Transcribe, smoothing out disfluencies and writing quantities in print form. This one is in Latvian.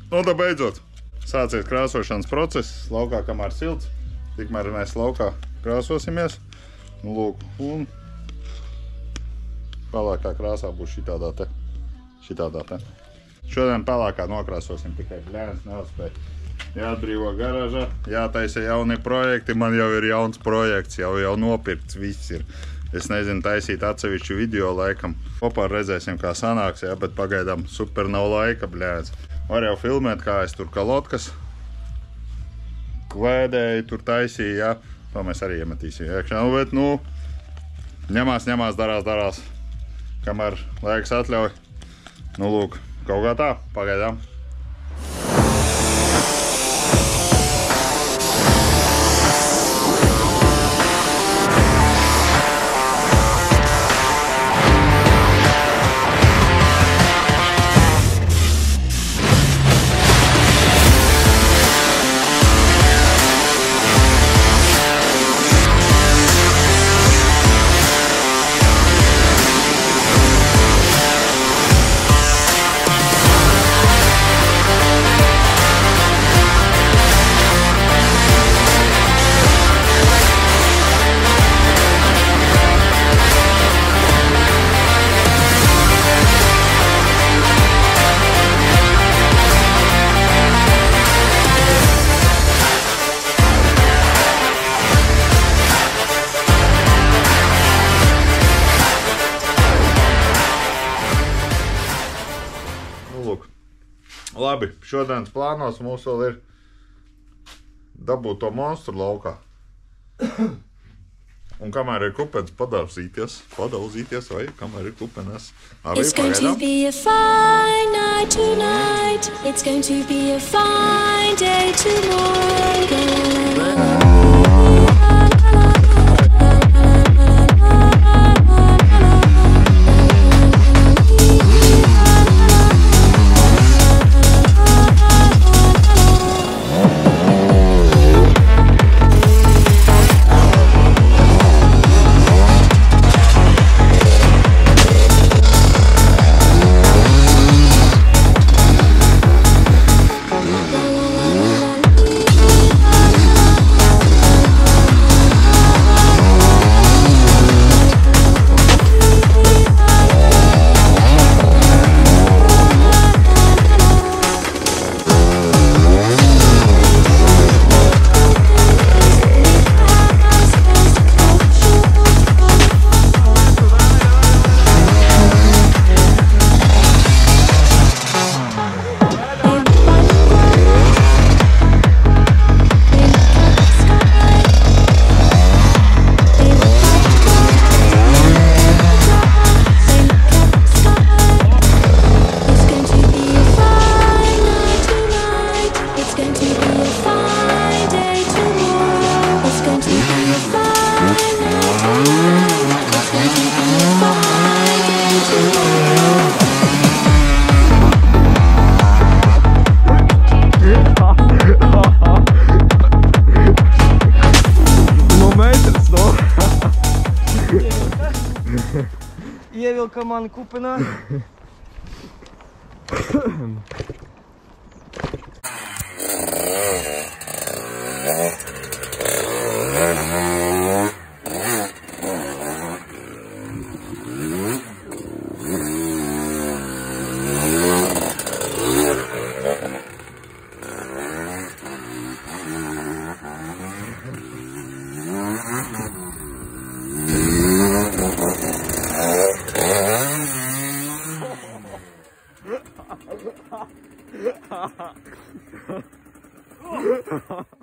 Nu, tā beidzot. Sācies krāsošanas process. Laukā, kamēr silts. Tikmēr mēs laukā krāsosimies. Nu, lūk, un pelēkā krāsā būs šitādā te. Šodien pelēkā nokrāsosim tikai bļēns, neuzspēj. Jāatbrīvo garāžā, jātaisa jauni projekti. Man jau ir jauns projekts, jau nopirkts, viss ir. Es nezinu, taisīt atsevišķu video laikam. Kopā redzēsim, kā sanāks, jā, bet pagaidām super nav laika, bļēns. Var jau filmēt, kā es tur kalotkas klēdēju, tur taisīju, jā. To mēs arī iemetīsim iekšā. Nu, bet, nu, ņemās, darās. Kamēr laiks atļauj. Nu, lūk, kaut kā tā, pagaidām. Labi, šodienas plānos mums vēl ir dabūt to monstru laukā. Un kamēr ir kupenes padauzīties, vai kamēr ir kupenes arī It's going to be a fine night tonight. It's going to be a fine day tomorrow. Ievilka mani kupenā. Ha ha ha.